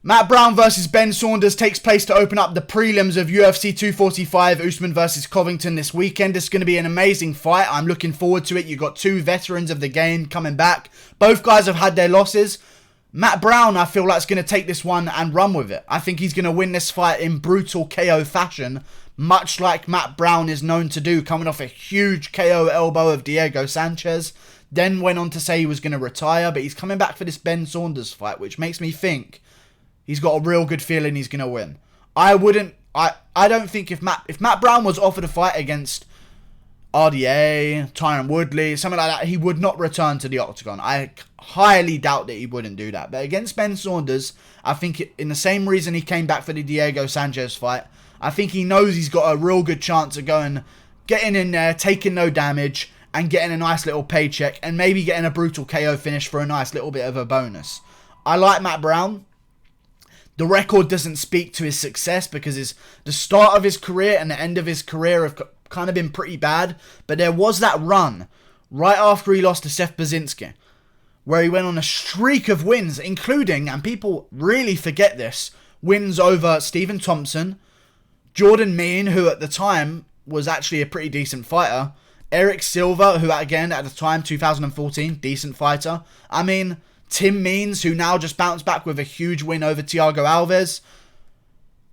Matt Brown versus Ben Saunders takes place to open up the prelims of UFC 245, Usman versus Covington this weekend. It's going to be an amazing fight. I'm looking forward to it. You've got two veterans of the game coming back. Both guys have had their losses. Matt Brown, I feel like, is going to take this one and run with it. I think he's going to win this fight in brutal KO fashion, much like Matt Brown is known to do, coming off a huge KO elbow of Diego Sanchez. Then went on to say he was going to retire, but he's coming back for this Ben Saunders fight, which makes me think he's got a real good feeling he's going to win. I don't think if Matt Brown was offered a fight against RDA, Tyron Woodley, something like that, he would not return to the octagon. I highly doubt that he wouldn't do that. But against Ben Saunders, I think in the same reason he came back for the Diego Sanchez fight, I think he knows he's got a real good chance of going, getting in there, taking no damage, and getting a nice little paycheck, and maybe getting a brutal KO finish for a nice little bit of a bonus. I like Matt Brown. The record doesn't speak to his success because the start of his career and the end of his career have kind of been pretty bad. But there was that run right after he lost to Seth Brzezinski where he went on a streak of wins, including, and people really forget this, wins over Stephen Thompson, Jordan Mean, who at the time was actually a pretty decent fighter, Eric Silva, who again at the time, 2014, decent fighter. I mean, Tim Means, who now just bounced back with a huge win over Thiago Alves.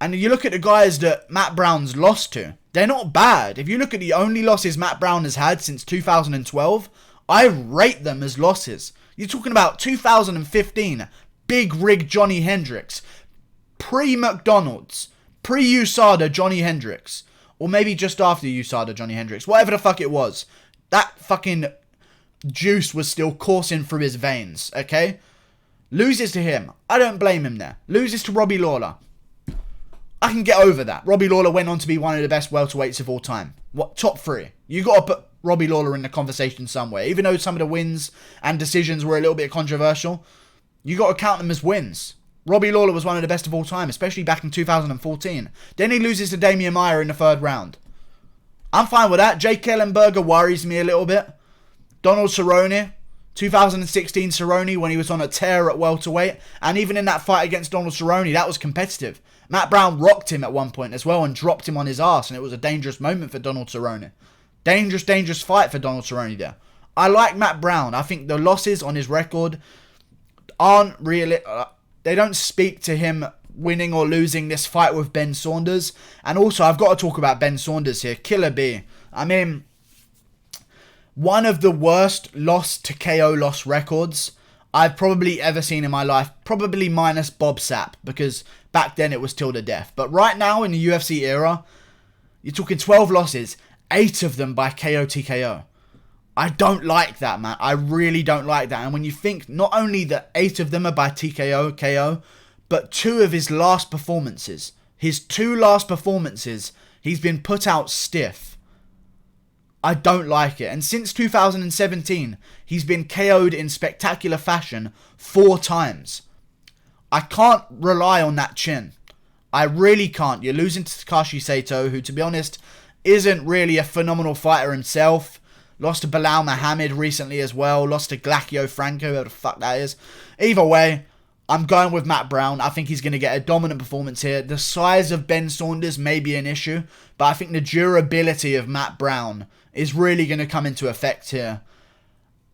And you look at the guys that Matt Brown's lost to, they're not bad. If you look at the only losses Matt Brown has had since 2012, I rate them as losses. You're talking about 2015, Big Rig Johnny Hendricks, pre-McDonald's, pre-USADA Johnny Hendricks, or maybe just after USADA Johnny Hendricks, whatever the fuck it was. That fucking juice was still coursing through his veins, okay? Loses to him. I don't blame him there. Loses to Robbie Lawler. I can get over that. Robbie Lawler went on to be one of the best welterweights of all time. What, top three? You got to put Robbie Lawler in the conversation somewhere. Even though some of the wins and decisions were a little bit controversial, you got to count them as wins. Robbie Lawler was one of the best of all time, especially back in 2014. Then he loses to Damian Maia in the third round. I'm fine with that. Jake Ellenberger worries me a little bit. Donald Cerrone, 2016 Cerrone when he was on a tear at welterweight. And even in that fight against Donald Cerrone, that was competitive. Matt Brown rocked him at one point as well and dropped him on his ass. And it was a dangerous moment for Donald Cerrone. Dangerous fight for Donald Cerrone there. I like Matt Brown. I think the losses on his record aren't really... they don't speak to him winning or losing this fight with Ben Saunders. And also, I've got to talk about Ben Saunders here. Killer B. I mean, one of the worst loss to KO loss records I've probably ever seen in my life. Probably minus Bob Sapp, because back then it was till the death. But right now in the UFC era, you're talking 12 losses, 8 of them by KO TKO. I don't like that, man. I really don't like that. And when you think not only that 8 of them are by TKO, KO, but 2 of his last performances, his 2 last performances, he's been put out stiff. I don't like it. And since 2017, he's been KO'd in spectacular fashion 4 times. I can't rely on that chin. I really can't. You're losing to Takashi Sato, who, to be honest, isn't really a phenomenal fighter himself. Lost to Bilal Muhammad recently as well. Lost to Glacchio Franco, whoever the fuck that is. Either way, I'm going with Matt Brown. I think he's going to get a dominant performance here. The size of Ben Saunders may be an issue, but I think the durability of Matt Brown is really going to come into effect here.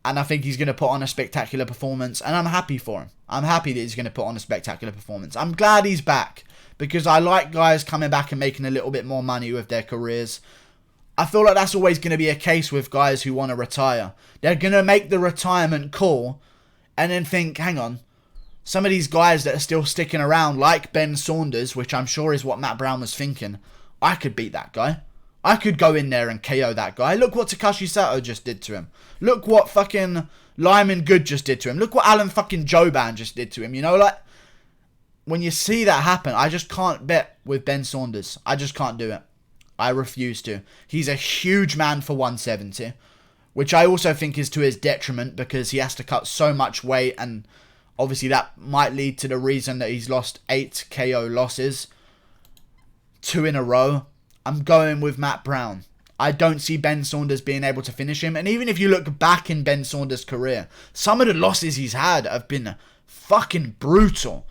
And I think he's going to put on a spectacular performance. And I'm happy for him. I'm happy that he's going to put on a spectacular performance. I'm glad he's back, because I like guys coming back and making a little bit more money with their careers. I feel like that's always going to be a case with guys who want to retire. They're going to make the retirement call and then think, hang on, some of these guys that are still sticking around, like Ben Saunders, which I'm sure is what Matt Brown was thinking, I could beat that guy. I could go in there and KO that guy. Look what Takashi Sato just did to him. Look what fucking Lyman Good just did to him. Look what Alan fucking Joban just did to him. You know, like, when you see that happen, I just can't bet with Ben Saunders. I just can't do it. I refuse to. He's a huge man for 170, which I also think is to his detriment, because he has to cut so much weight, and obviously that might lead to the reason that he's lost 8 KO losses, 2 in a row. I'm going with Matt Brown. I don't see Ben Saunders being able to finish him. And even if you look back in Ben Saunders' career, some of the losses he's had have been fucking brutal.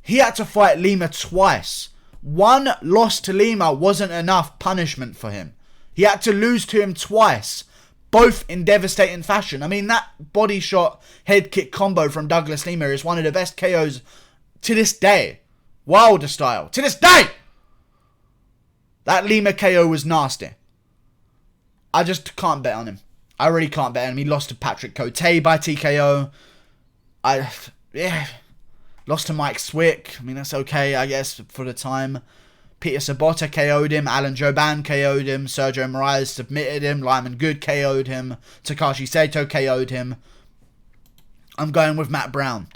He had to fight Lima twice. One loss to Lima wasn't enough punishment for him. He had to lose to him twice, both in devastating fashion. I mean, that body shot head kick combo from Douglas Lima is one of the best KOs to this day. Wilder style. To this day! That Lima KO was nasty. I just can't bet on him. I really can't bet on him. He lost to Patrick Cote by TKO. Lost to Mike Swick. I mean, that's okay, I guess, for the time. Peter Sabota KO'd him. Alan Jouban KO'd him. Sergio Moraes submitted him. Lyman Good KO'd him. Takashi Saito KO'd him. I'm going with Matt Brown.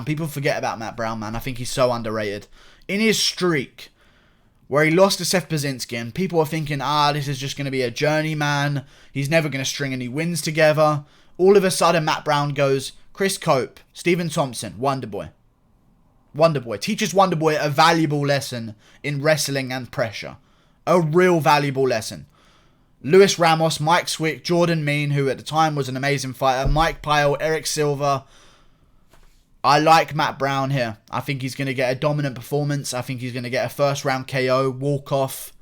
People forget about Matt Brown, man. I think he's so underrated. In his streak, where he lost to Seth Brzezinski, and people are thinking, this is just going to be a journeyman. He's never going to string any wins together. All of a sudden, Matt Brown goes, Chris Cope, Stephen Thompson, Wonderboy. Wonderboy. Teaches Wonderboy a valuable lesson in wrestling and pressure. A real valuable lesson. Luis Ramos, Mike Swick, Jordan Mean, who at the time was an amazing fighter, Mike Pyle, Eric Silva. I like Matt Brown here. I think he's going to get a dominant performance. I think he's going to get a first round KO, walk-off,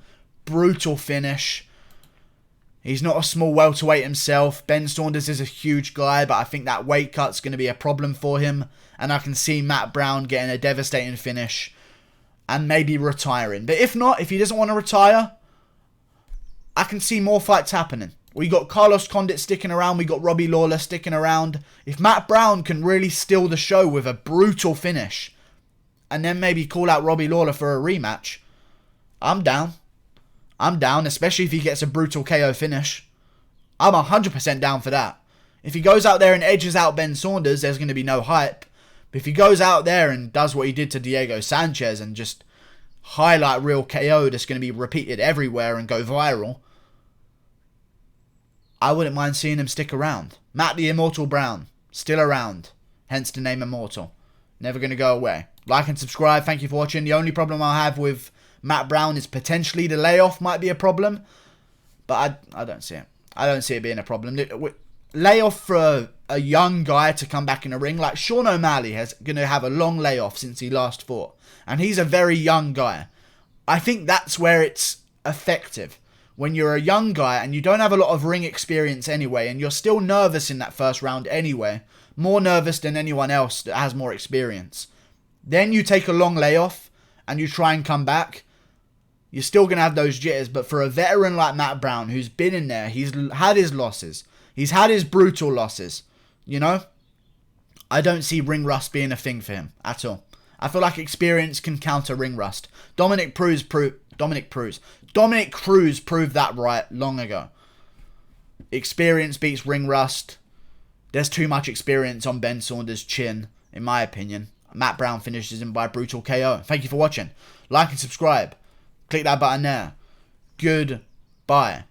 brutal finish. He's not a small welterweight himself. Ben Saunders is a huge guy, but I think that weight cut's going to be a problem for him. And I can see Matt Brown getting a devastating finish and maybe retiring. But if not, if he doesn't want to retire, I can see more fights happening. We got Carlos Condit sticking around. We got Robbie Lawler sticking around. If Matt Brown can really steal the show with a brutal finish and then maybe call out Robbie Lawler for a rematch, I'm down. I'm down, especially if he gets a brutal KO finish. I'm 100% down for that. If he goes out there and edges out Ben Saunders, there's going to be no hype. But if he goes out there and does what he did to Diego Sanchez and just highlight real KO that's going to be repeated everywhere and go viral, I wouldn't mind seeing him stick around. Matt the Immortal Brown, still around. Hence the name Immortal. Never going to go away. Like and subscribe. Thank you for watching. The only problem I have with Matt Brown is potentially the layoff might be a problem. But I don't see it. I don't see it being a problem. Layoff for a young guy to come back in the ring. Like Sean O'Malley is going to have a long layoff since he last fought. And he's a very young guy. I think that's where it's effective. When you're a young guy and you don't have a lot of ring experience anyway, and you're still nervous in that first round anyway, more nervous than anyone else that has more experience, then you take a long layoff and you try and come back, you're still going to have those jitters. But for a veteran like Matt Brown, who's been in there, he's had his losses, he's had his brutal losses, you know, I don't see ring rust being a thing for him at all. I feel like experience can counter ring rust. Dominic Cruz proved that right long ago. Experience beats ring rust. There's too much experience on Ben Saunders' chin, in my opinion. Matt Brown finishes him by brutal KO. Thank you for watching. Like and subscribe. Click that button there. Goodbye.